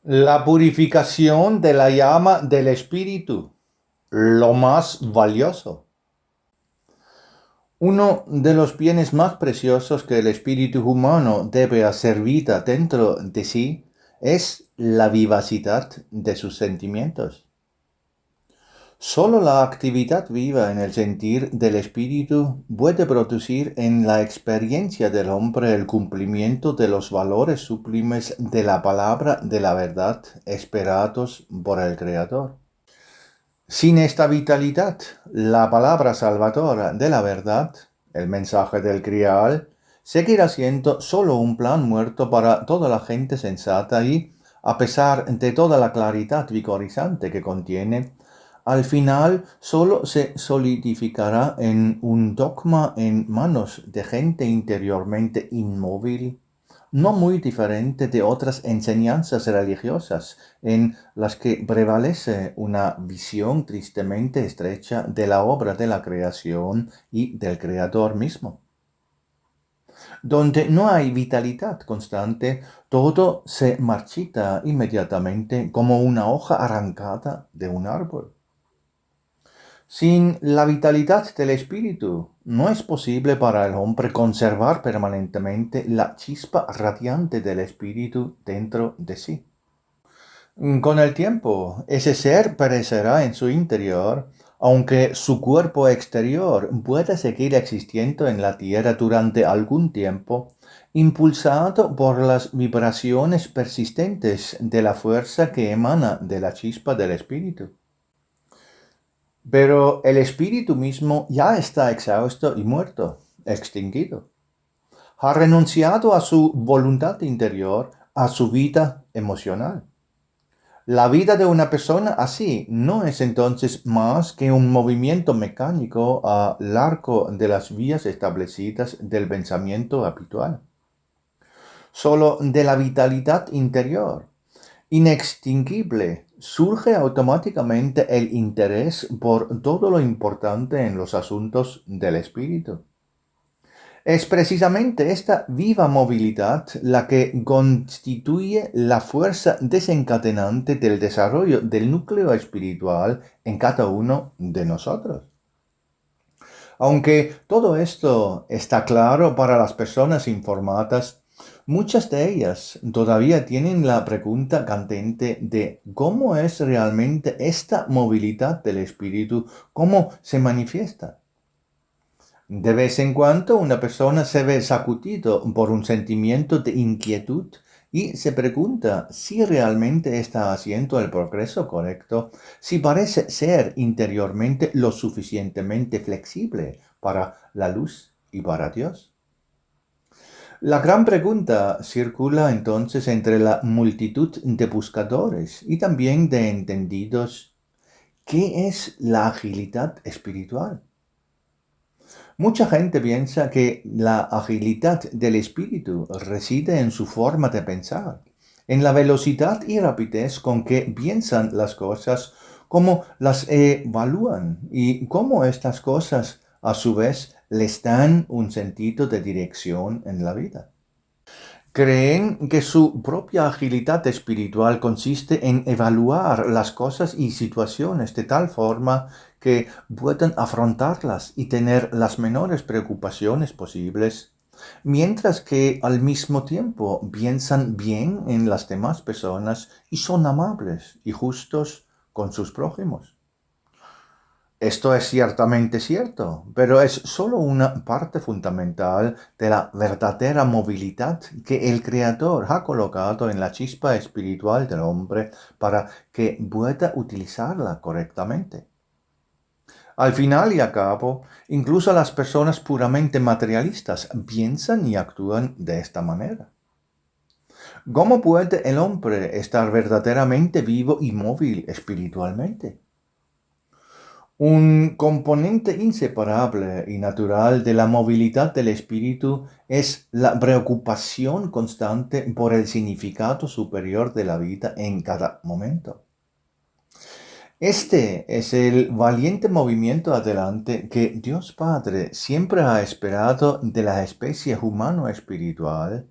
La purificación de la llama del espíritu, lo más valioso. Uno de los bienes más preciosos que el espíritu humano debe hacer vida dentro de sí es la vivacidad de sus sentimientos. Solo la actividad viva en el sentir del espíritu puede producir en la experiencia del hombre el cumplimiento de los valores sublimes de la palabra de la verdad esperados por el Creador. Sin esta vitalidad, la palabra salvadora de la verdad, el mensaje del Grial, seguirá siendo solo un plan muerto para toda la gente sensata y, a pesar de toda la claridad vigorizante que contiene, al final solo se solidificará en un dogma en manos de gente interiormente inmóvil, no muy diferente de otras enseñanzas religiosas en las que prevalece una visión tristemente estrecha de la obra de la creación y del Creador mismo. Donde no hay vitalidad constante, todo se marchita inmediatamente como una hoja arrancada de un árbol. Sin la vitalidad del espíritu, no es posible para el hombre conservar permanentemente la chispa radiante del espíritu dentro de sí. Con el tiempo, ese ser perecerá en su interior, aunque su cuerpo exterior pueda seguir existiendo en la tierra durante algún tiempo, impulsado por las vibraciones persistentes de la fuerza que emana de la chispa del espíritu. Pero el espíritu mismo ya está exhausto y muerto, extinguido. Ha renunciado a su voluntad interior, a su vida emocional. La vida de una persona así no es entonces más que un movimiento mecánico a largo de las vías establecidas del pensamiento habitual. Solo de la vitalidad interior, inextinguible, surge automáticamente el interés por todo lo importante en los asuntos del espíritu. Es precisamente esta viva movilidad la que constituye la fuerza desencadenante del desarrollo del núcleo espiritual en cada uno de nosotros. Aunque todo esto está claro para las personas informadas, muchas de ellas todavía tienen la pregunta candente de cómo es realmente esta movilidad del espíritu, cómo se manifiesta. De vez en cuando una persona se ve sacudido por un sentimiento de inquietud y se pregunta si realmente está haciendo el progreso correcto, si parece ser interiormente lo suficientemente flexible para la luz y para Dios. La gran pregunta circula entonces entre la multitud de buscadores y también de entendidos. ¿Qué es la agilidad espiritual? Mucha gente piensa que la agilidad del espíritu reside en su forma de pensar, en la velocidad y rapidez con que piensan las cosas, cómo las evalúan y cómo estas cosas a su vez les dan un sentido de dirección en la vida. Creen que su propia agilidad espiritual consiste en evaluar las cosas y situaciones de tal forma que puedan afrontarlas y tener las menores preocupaciones posibles, mientras que al mismo tiempo piensan bien en las demás personas y son amables y justos con sus prójimos. Esto es ciertamente cierto, pero es solo una parte fundamental de la verdadera movilidad que el Creador ha colocado en la chispa espiritual del hombre para que pueda utilizarla correctamente. Al final y al cabo, incluso las personas puramente materialistas piensan y actúan de esta manera. ¿Cómo puede el hombre estar verdaderamente vivo y móvil espiritualmente? Un componente inseparable y natural de la movilidad del espíritu es la preocupación constante por el significado superior de la vida en cada momento. Este es el valiente movimiento adelante que Dios Padre siempre ha esperado de la especie humano-espiritual,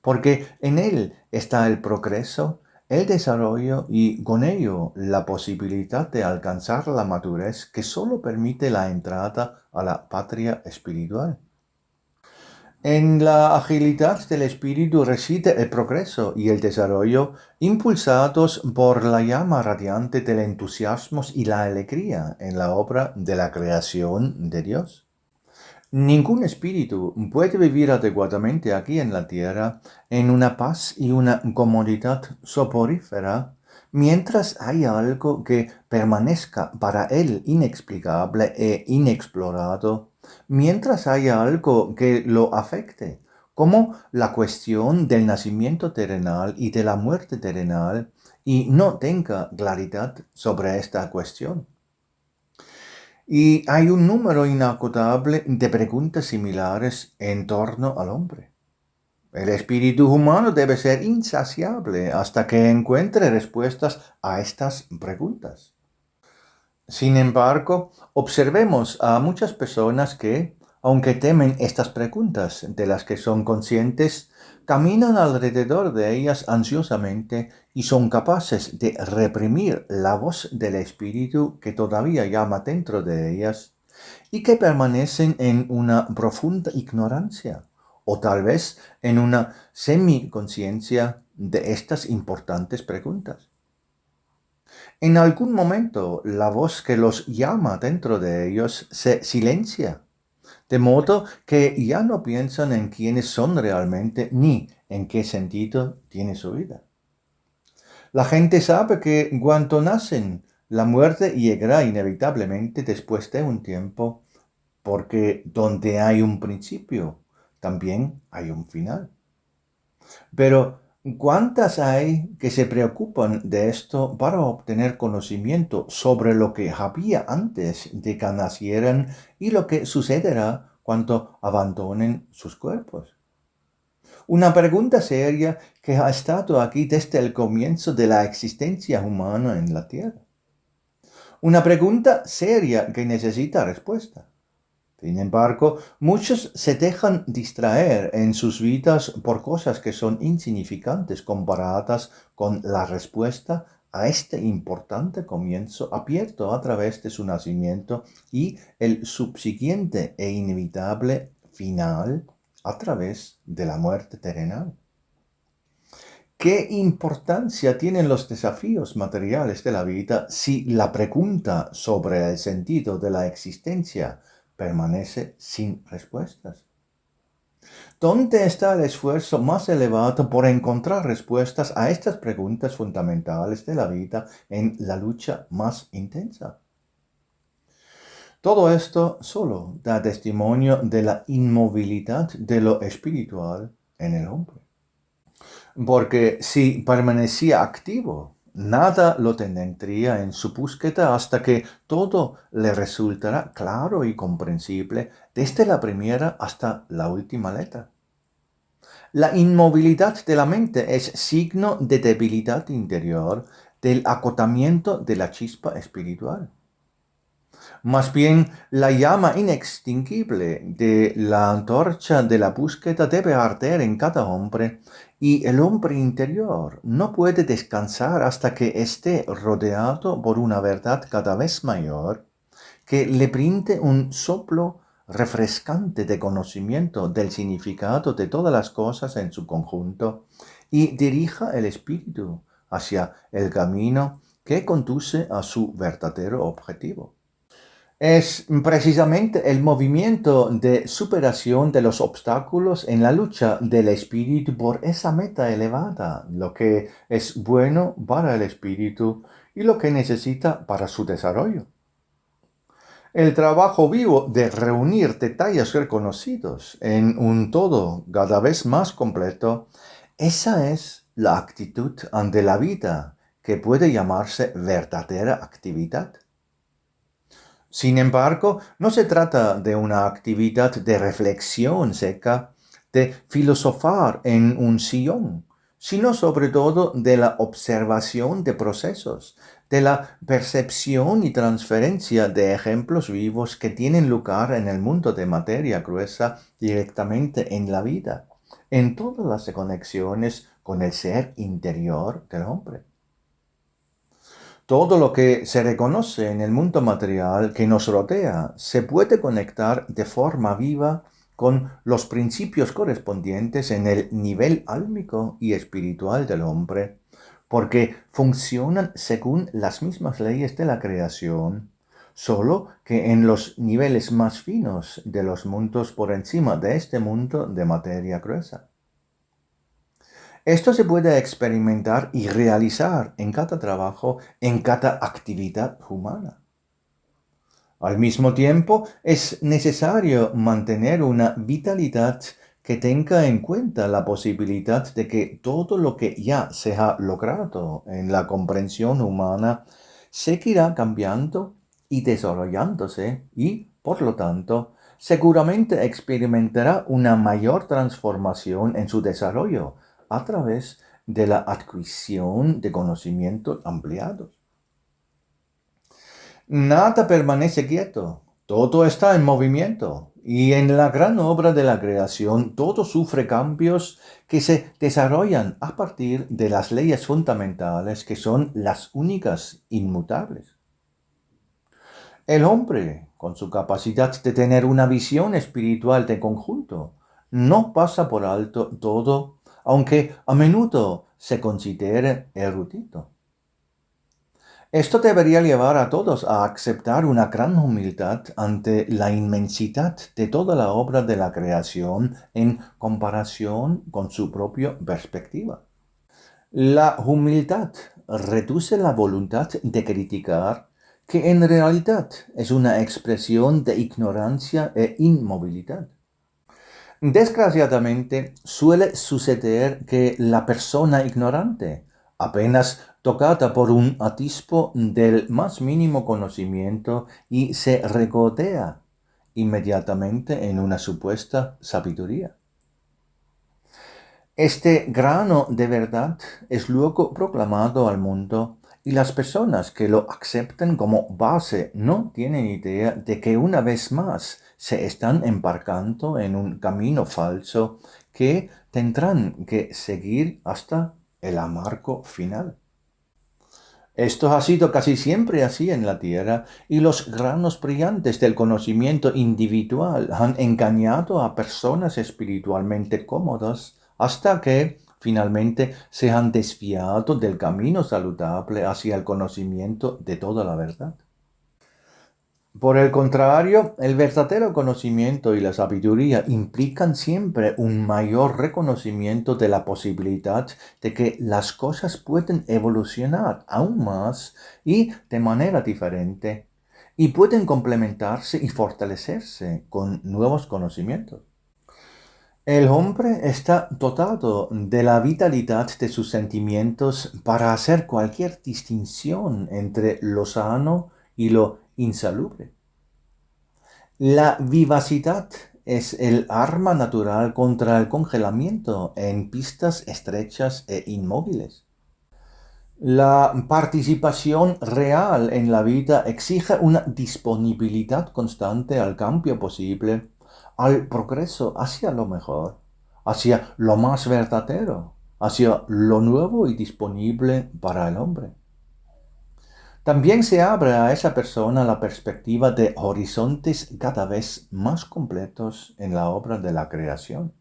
porque en él está el progreso, el desarrollo y con ello la posibilidad de alcanzar la madurez que solo permite la entrada a la patria espiritual. En la agilidad del espíritu reside el progreso y el desarrollo impulsados por la llama radiante del entusiasmo y la alegría en la obra de la creación de Dios. Ningún espíritu puede vivir adecuadamente aquí en la tierra en una paz y una comodidad soporífera mientras haya algo que permanezca para él inexplicable e inexplorado, mientras haya algo que lo afecte, como la cuestión del nacimiento terrenal y de la muerte terrenal, y no tenga claridad sobre esta cuestión. Y hay un número inagotable de preguntas similares en torno al hombre. El espíritu humano debe ser insaciable hasta que encuentre respuestas a estas preguntas. Sin embargo, observemos a muchas personas que, aunque temen estas preguntas de las que son conscientes, caminan alrededor de ellas ansiosamente y son capaces de reprimir la voz del espíritu que todavía llama dentro de ellas y que permanecen en una profunda ignorancia o tal vez en una semiconciencia de estas importantes preguntas. En algún momento la voz que los llama dentro de ellos se silencia, de modo que ya no piensan en quiénes son realmente ni en qué sentido tiene su vida. La gente sabe que cuando nacen, la muerte llegará inevitablemente después de un tiempo, porque donde hay un principio, también hay un final. Pero, ¿cuántas hay que se preocupan de esto para obtener conocimiento sobre lo que había antes de que nacieran y lo que sucederá cuando abandonen sus cuerpos? Una pregunta seria que ha estado aquí desde el comienzo de la existencia humana en la Tierra. Una pregunta seria que necesita respuesta. Sin embargo, muchos se dejan distraer en sus vidas por cosas que son insignificantes comparadas con la respuesta a este importante comienzo abierto a través de su nacimiento y el subsiguiente e inevitable final a través de la muerte terrenal. ¿Qué importancia tienen los desafíos materiales de la vida si la pregunta sobre el sentido de la existencia permanece sin respuestas? ¿Dónde está el esfuerzo más elevado por encontrar respuestas a estas preguntas fundamentales de la vida en la lucha más intensa? Todo esto solo da testimonio de la inmovilidad de lo espiritual en el hombre. Porque si permanecía activo, nada lo detendría en su búsqueda hasta que todo le resultará claro y comprensible desde la primera hasta la última letra. La inmovilidad de la mente es signo de debilidad interior, del acotamiento de la chispa espiritual. Más bien, la llama inextinguible de la antorcha de la búsqueda debe arder en cada hombre, y el hombre interior no puede descansar hasta que esté rodeado por una verdad cada vez mayor, que le brinde un soplo refrescante de conocimiento del significado de todas las cosas en su conjunto, y dirija el espíritu hacia el camino que conduce a su verdadero objetivo. Es precisamente el movimiento de superación de los obstáculos en la lucha del espíritu por esa meta elevada, lo que es bueno para el espíritu y lo que necesita para su desarrollo. El trabajo vivo de reunir detalles reconocidos en un todo cada vez más completo, esa es la actitud ante la vida que puede llamarse verdadera actividad. Sin embargo, no se trata de una actividad de reflexión seca, de filosofar en un sillón, sino sobre todo de la observación de procesos, de la percepción y transferencia de ejemplos vivos que tienen lugar en el mundo de materia gruesa directamente en la vida, en todas las conexiones con el ser interior del hombre. Todo lo que se reconoce en el mundo material que nos rodea se puede conectar de forma viva con los principios correspondientes en el nivel álmico y espiritual del hombre, porque funcionan según las mismas leyes de la creación, solo que en los niveles más finos de los mundos por encima de este mundo de materia gruesa. Esto se puede experimentar y realizar en cada trabajo, en cada actividad humana. Al mismo tiempo, es necesario mantener una vitalidad que tenga en cuenta la posibilidad de que todo lo que ya se ha logrado en la comprensión humana seguirá cambiando y desarrollándose y, por lo tanto, seguramente experimentará una mayor transformación en su desarrollo a través de la adquisición de conocimientos ampliados. Nada permanece quieto, todo está en movimiento y en la gran obra de la creación todo sufre cambios que se desarrollan a partir de las leyes fundamentales que son las únicas inmutables. El hombre, con su capacidad de tener una visión espiritual de conjunto, no pasa por alto todo, aunque a menudo se considere erudito. Esto debería llevar a todos a aceptar una gran humildad ante la inmensidad de toda la obra de la creación en comparación con su propia perspectiva. La humildad reduce la voluntad de criticar, que en realidad es una expresión de ignorancia e inmovilidad. Desgraciadamente, suele suceder que la persona ignorante, apenas tocada por un atisbo del más mínimo conocimiento, y se regodea inmediatamente en una supuesta sabiduría. Este grano de verdad es luego proclamado al mundo y las personas que lo aceptan como base no tienen idea de que una vez más se están embarcando en un camino falso que tendrán que seguir hasta el amargo final. Esto ha sido casi siempre así en la Tierra y los granos brillantes del conocimiento individual han engañado a personas espiritualmente cómodas hasta que finalmente se han desviado del camino saludable hacia el conocimiento de toda la verdad. Por el contrario, el verdadero conocimiento y la sabiduría implican siempre un mayor reconocimiento de la posibilidad de que las cosas pueden evolucionar aún más y de manera diferente, y pueden complementarse y fortalecerse con nuevos conocimientos. El hombre está dotado de la vitalidad de sus sentimientos para hacer cualquier distinción entre lo sano y lo insalubre. La vivacidad es el arma natural contra el congelamiento en pistas estrechas e inmóviles. La participación real en la vida exige una disponibilidad constante al cambio posible, al progreso hacia lo mejor, hacia lo más verdadero, hacia lo nuevo y disponible para el hombre. También se abre a esa persona la perspectiva de horizontes cada vez más completos en la obra de la creación.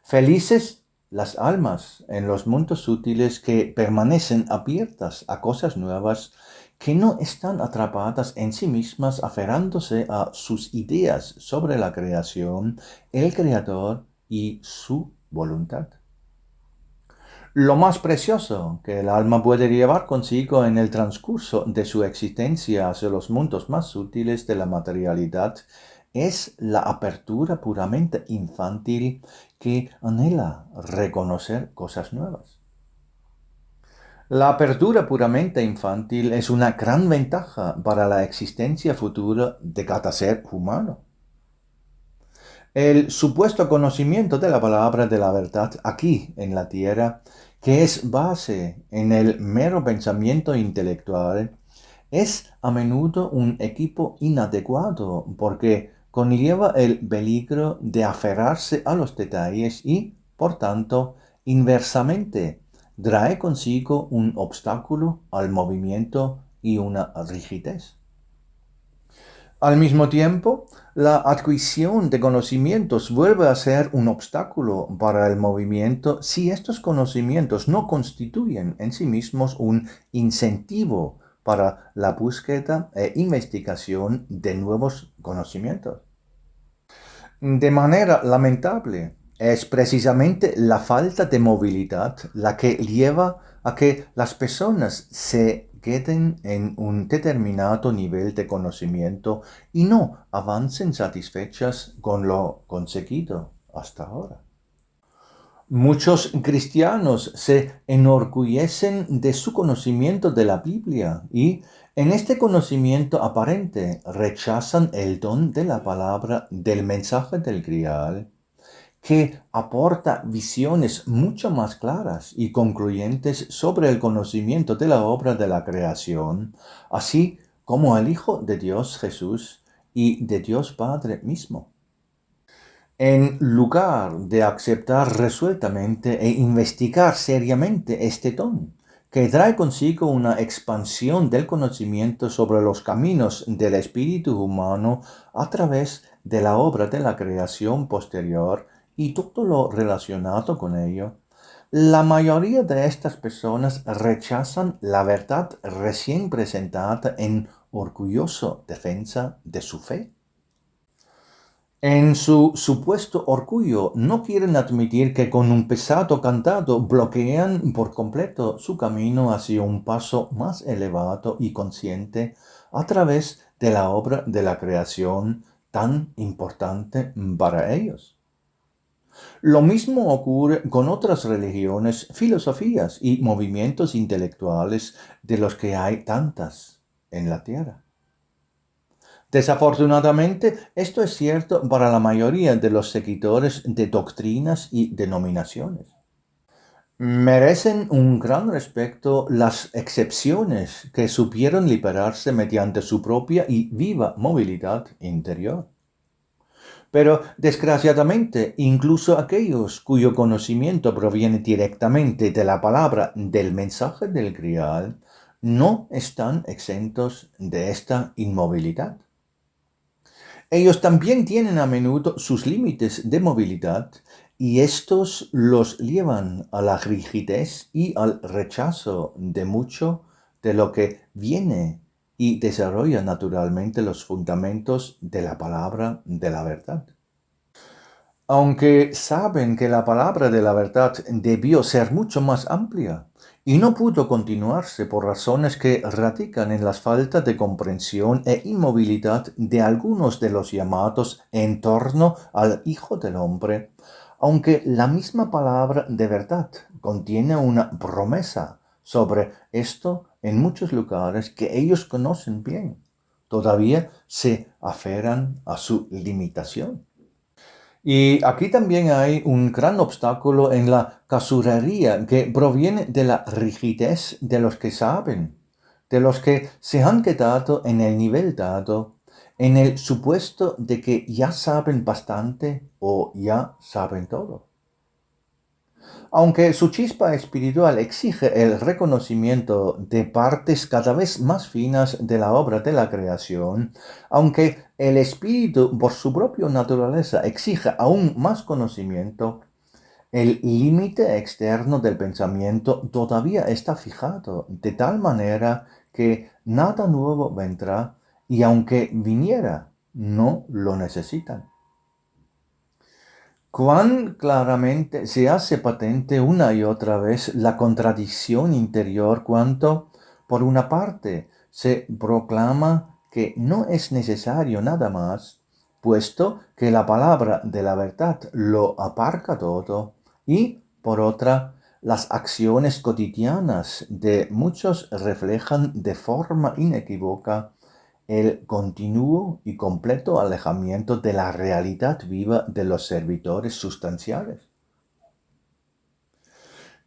Felices las almas en los mundos sutiles que permanecen abiertas a cosas nuevas, que no están atrapadas en sí mismas aferrándose a sus ideas sobre la creación, el creador y su voluntad. Lo más precioso que el alma puede llevar consigo en el transcurso de su existencia hacia los mundos más sutiles de la materialidad es la apertura puramente infantil que anhela reconocer cosas nuevas. La apertura puramente infantil es una gran ventaja para la existencia futura de cada ser humano. El supuesto conocimiento de la palabra de la verdad aquí en la tierra, que es base en el mero pensamiento intelectual, es a menudo un equipo inadecuado porque conlleva el peligro de aferrarse a los detalles y, por tanto, inversamente trae consigo un obstáculo al movimiento y una rigidez. Al mismo tiempo, la adquisición de conocimientos vuelve a ser un obstáculo para el movimiento si estos conocimientos no constituyen en sí mismos un incentivo para la búsqueda e investigación de nuevos conocimientos. De manera lamentable, es precisamente la falta de movilidad la que lleva a que las personas se queden en un determinado nivel de conocimiento y no avancen satisfechas con lo conseguido hasta ahora. Muchos cristianos se enorgullecen de su conocimiento de la Biblia y en este conocimiento aparente rechazan el don de la palabra del mensaje del Grial, que aporta visiones mucho más claras y concluyentes sobre el conocimiento de la obra de la creación, así como el Hijo de Dios Jesús y de Dios Padre mismo. En lugar de aceptar resueltamente e investigar seriamente este don, que trae consigo una expansión del conocimiento sobre los caminos del espíritu humano a través de la obra de la creación posterior y todo lo relacionado con ello, la mayoría de estas personas rechazan la verdad recién presentada en orgullosa defensa de su fe. En su supuesto orgullo, no quieren admitir que con un pesado candado bloquean por completo su camino hacia un paso más elevado y consciente a través de la obra de la creación tan importante para ellos. Lo mismo ocurre con otras religiones, filosofías y movimientos intelectuales de los que hay tantas en la tierra. Desafortunadamente, esto es cierto para la mayoría de los seguidores de doctrinas y denominaciones. Merecen un gran respeto las excepciones que supieron liberarse mediante su propia y viva movilidad interior. Pero, desgraciadamente, incluso aquellos cuyo conocimiento proviene directamente de la palabra del mensaje del Grial, no están exentos de esta inmovilidad. Ellos también tienen a menudo sus límites de movilidad y estos los llevan a la rigidez y al rechazo de mucho de lo que viene y desarrolla naturalmente los fundamentos de la palabra de la verdad. Aunque saben que la palabra de la verdad debió ser mucho más amplia y no pudo continuarse por razones que radican en las faltas de comprensión e inmovilidad de algunos de los llamados en torno al Hijo del Hombre, aunque la misma palabra de verdad contiene una promesa sobre esto en muchos lugares que ellos conocen bien, todavía se aferran a su limitación. Y aquí también hay un gran obstáculo en la casurería que proviene de la rigidez de los que saben, de los que se han quedado en el nivel dado, en el supuesto de que ya saben bastante o ya saben todo. Aunque su chispa espiritual exige el reconocimiento de partes cada vez más finas de la obra de la creación, aunque el espíritu por su propia naturaleza exige aún más conocimiento, el límite externo del pensamiento todavía está fijado de tal manera que nada nuevo vendrá y aunque viniera, no lo necesitan. Cuán claramente se hace patente una y otra vez la contradicción interior cuando, por una parte, se proclama que no es necesario nada más, puesto que la palabra de la verdad lo abarca todo, y, por otra, las acciones cotidianas de muchos reflejan de forma inequívoca el continuo y completo alejamiento de la realidad viva de los servidores sustanciales.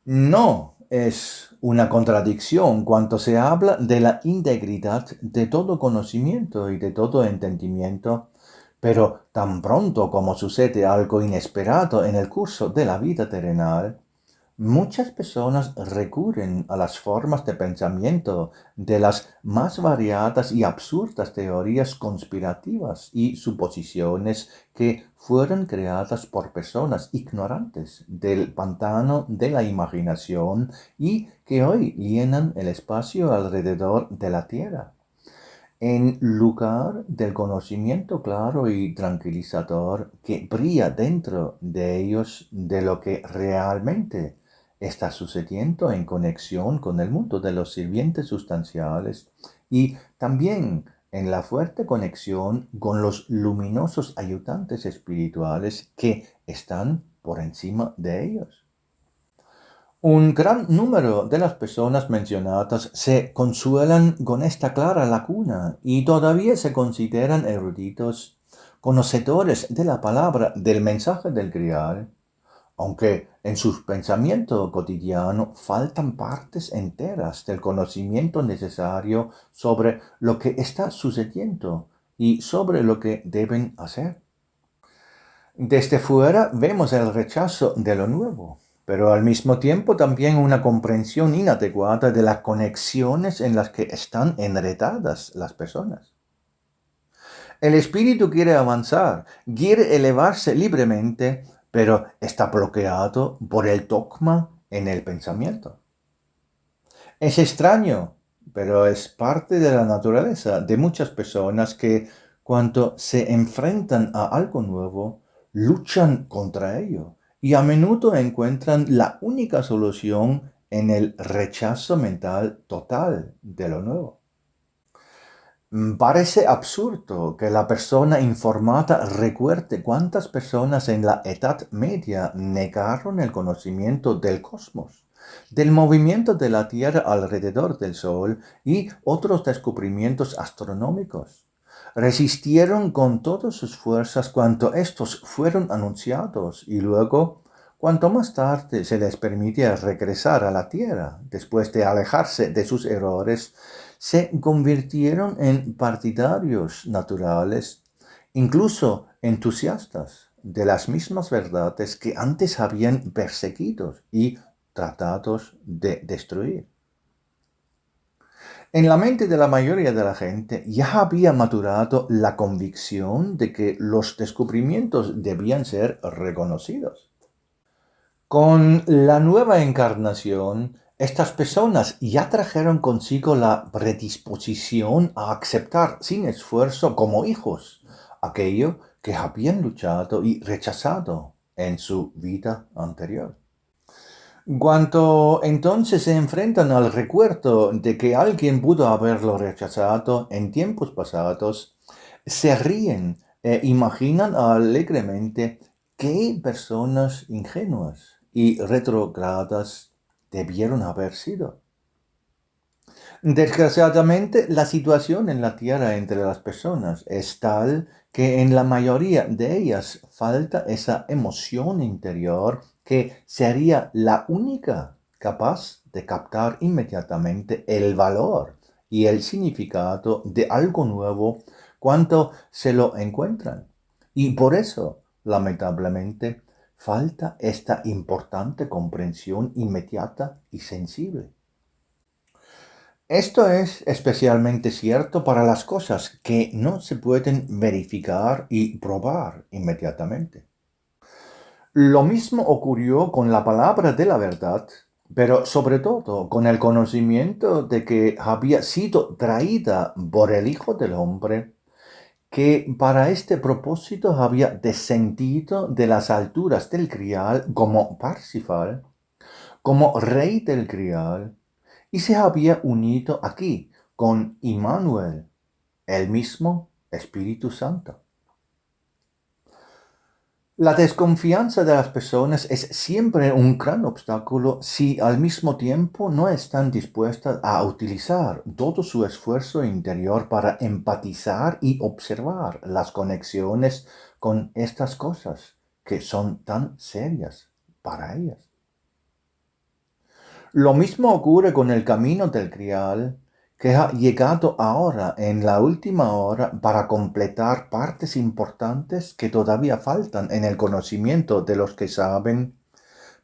No es una contradicción cuando se habla de la integridad de todo conocimiento y de todo entendimiento, pero tan pronto como sucede algo inesperado en el curso de la vida terrenal, Muchas personas recurren a las formas de pensamiento de las más variadas y absurdas teorías conspirativas y suposiciones que fueron creadas por personas ignorantes del pantano de la imaginación y que hoy llenan el espacio alrededor de la Tierra. En lugar del conocimiento claro y tranquilizador que brilla dentro de ellos de lo que realmente está sucediendo en conexión con el mundo de los sirvientes sustanciales y también en la fuerte conexión con los luminosos ayudantes espirituales que están por encima de ellos. Un gran número de las personas mencionadas se consuelan con esta clara lacuna y todavía se consideran eruditos, conocedores de la palabra del mensaje del Grial, aunque en su pensamiento cotidiano faltan partes enteras del conocimiento necesario sobre lo que está sucediendo y sobre lo que deben hacer. Desde fuera vemos el rechazo de lo nuevo, pero al mismo tiempo también una comprensión inadecuada de las conexiones en las que están enredadas las personas. El espíritu quiere avanzar, quiere elevarse libremente, pero está bloqueado por el dogma en el pensamiento. Es extraño, pero es parte de la naturaleza de muchas personas que cuando se enfrentan a algo nuevo, luchan contra ello y a menudo encuentran la única solución en el rechazo mental total de lo nuevo. Parece absurdo que la persona informada recuerde cuántas personas en la Edad Media negaron el conocimiento del cosmos, del movimiento de la Tierra alrededor del Sol y otros descubrimientos astronómicos. Resistieron con todas sus fuerzas cuando estos fueron anunciados y luego, cuanto más tarde se les permitía regresar a la Tierra después de alejarse de sus errores, se convirtieron en partidarios naturales, incluso entusiastas de las mismas verdades que antes habían perseguido y tratados de destruir. En la mente de la mayoría de la gente ya había madurado la convicción de que los descubrimientos debían ser reconocidos. Con la nueva encarnación, estas personas ya trajeron consigo la predisposición a aceptar sin esfuerzo como hijos aquello que habían luchado y rechazado en su vida anterior. Cuando entonces se enfrentan al recuerdo de que alguien pudo haberlo rechazado en tiempos pasados, se ríen e imaginan alegremente qué personas ingenuas y retrógradas debieron haber sido. Desgraciadamente, la situación en la Tierra entre las personas es tal que en la mayoría de ellas falta esa emoción interior que sería la única capaz de captar inmediatamente el valor y el significado de algo nuevo cuando se lo encuentran. Y por eso, lamentablemente, falta esta importante comprensión inmediata y sensible. Esto es especialmente cierto para las cosas que no se pueden verificar y probar inmediatamente. Lo mismo ocurrió con la palabra de la verdad, pero sobre todo con el conocimiento de que había sido traída por el Hijo del Hombre, que para este propósito había descendido de las alturas del Grial como Parsifal, como Rey del Grial, y se había unido aquí con Immanuel, el mismo Espíritu Santo. La desconfianza de las personas es siempre un gran obstáculo si al mismo tiempo no están dispuestas a utilizar todo su esfuerzo interior para empatizar y observar las conexiones con estas cosas que son tan serias para ellas. Lo mismo ocurre con el camino del Grial, que ha llegado ahora en la última hora para completar partes importantes que todavía faltan en el conocimiento de los que saben,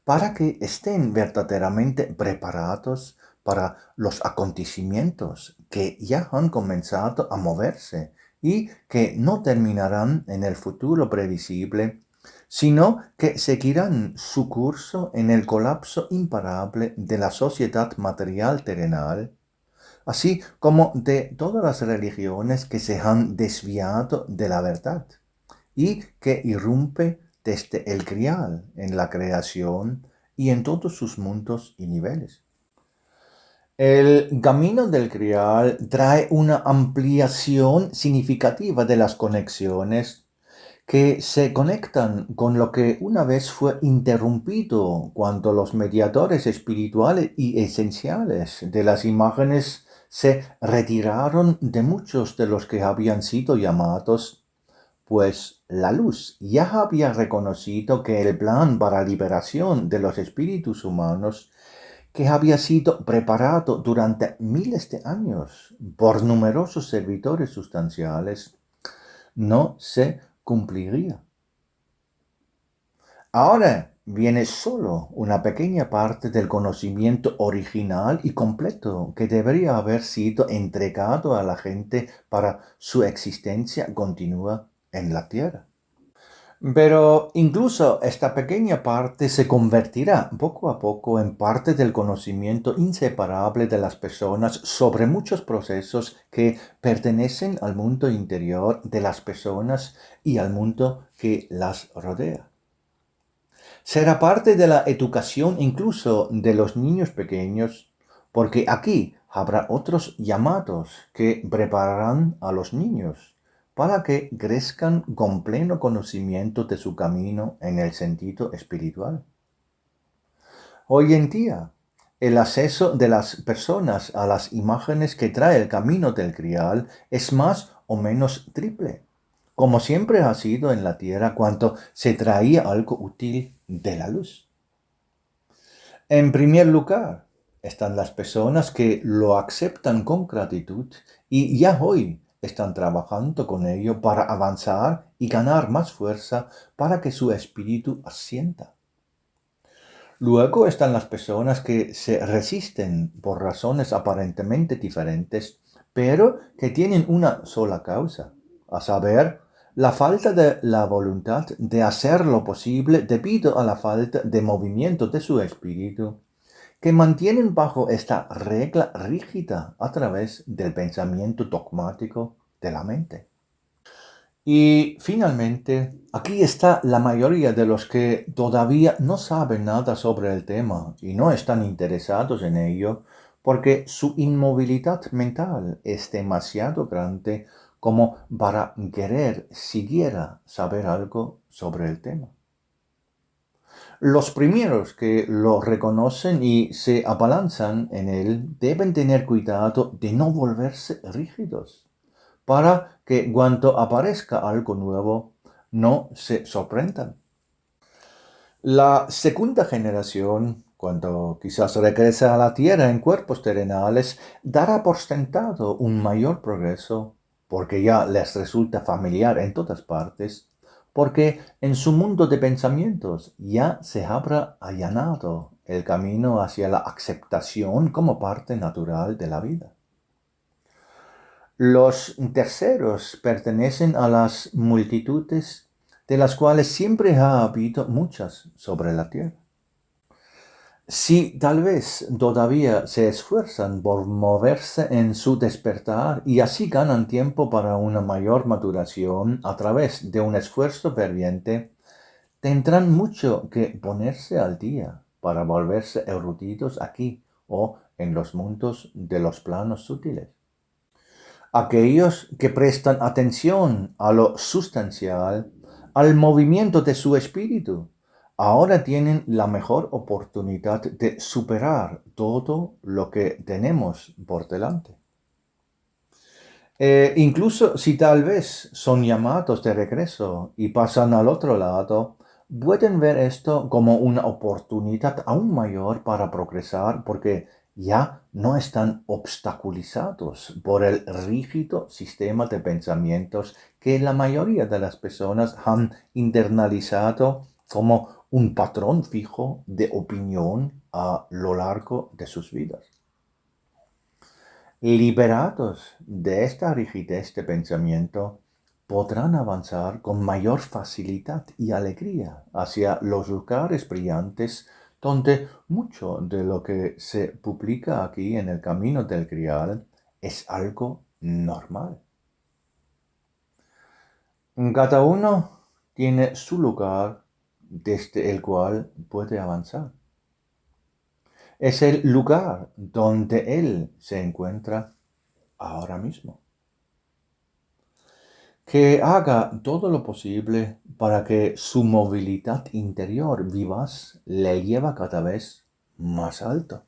para que estén verdaderamente preparados para los acontecimientos que ya han comenzado a moverse y que no terminarán en el futuro previsible, sino que seguirán su curso en el colapso imparable de la sociedad material terrenal, así como de todas las religiones que se han desviado de la verdad y que irrumpe desde el Grial en la creación y en todos sus mundos y niveles. El camino del Grial trae una ampliación significativa de las conexiones que se conectan con lo que una vez fue interrumpido cuando los mediadores espirituales y esenciales de las imágenes se retiraron de muchos de los que habían sido llamados, pues la luz ya había reconocido que el plan para liberación de los espíritus humanos, que había sido preparado durante miles de años por numerosos servidores sustanciales, no se cumpliría. Ahora viene solo una pequeña parte del conocimiento original y completo que debería haber sido entregado a la gente para su existencia continua en la tierra. Pero incluso esta pequeña parte se convertirá poco a poco en parte del conocimiento inseparable de las personas sobre muchos procesos que pertenecen al mundo interior de las personas y al mundo que las rodea. Será parte de la educación incluso de los niños pequeños, porque aquí habrá otros llamados que prepararán a los niños para que crezcan con pleno conocimiento de su camino en el sentido espiritual. Hoy en día, el acceso de las personas a las imágenes que trae el camino del Grial es más o menos triple, como siempre ha sido en la tierra cuando se traía algo útil de la luz. En primer lugar, están las personas que lo aceptan con gratitud y ya hoy están trabajando con ello para avanzar y ganar más fuerza para que su espíritu ascienda. Luego están las personas que se resisten por razones aparentemente diferentes, pero que tienen una sola causa, a saber, la falta de la voluntad de hacer lo posible debido a la falta de movimiento de su espíritu, que mantienen bajo esta regla rígida a través del pensamiento dogmático de la mente. Y finalmente, aquí está la mayoría de los que todavía no saben nada sobre el tema y no están interesados en ello porque su inmovilidad mental es demasiado grande como para querer siquiera saber algo sobre el tema. Los primeros que lo reconocen y se abalanzan en él deben tener cuidado de no volverse rígidos para que cuando aparezca algo nuevo no se sorprendan. La segunda generación, cuando quizás regrese a la Tierra en cuerpos terrenales, dará por sentado un mayor progreso, porque ya les resulta familiar en todas partes, porque en su mundo de pensamientos ya se habrá allanado el camino hacia la aceptación como parte natural de la vida. Los terceros pertenecen a las multitudes de las cuales siempre ha habido muchas sobre la tierra. Si tal vez todavía se esfuerzan por moverse en su despertar y así ganan tiempo para una mayor maduración a través de un esfuerzo ferviente, tendrán mucho que ponerse al día para volverse eruditos aquí o en los mundos de los planos sutiles. Aquellos que prestan atención a lo sustancial, al movimiento de su espíritu, ahora tienen la mejor oportunidad de superar todo lo que tenemos por delante. Incluso si tal vez son llamados de regreso y pasan al otro lado, pueden ver esto como una oportunidad aún mayor para progresar porque ya no están obstaculizados por el rígido sistema de pensamientos que la mayoría de las personas han internalizado como un patrón fijo de opinión a lo largo de sus vidas. Liberados de esta rigidez de pensamiento, podrán avanzar con mayor facilidad y alegría hacia los lugares brillantes donde mucho de lo que se publica aquí en el camino del Grial es algo normal. Cada uno tiene su lugar desde el cual puede avanzar. Es el lugar donde él se encuentra ahora mismo. Que haga todo lo posible para que su movilidad interior vivaz le lleve cada vez más alto.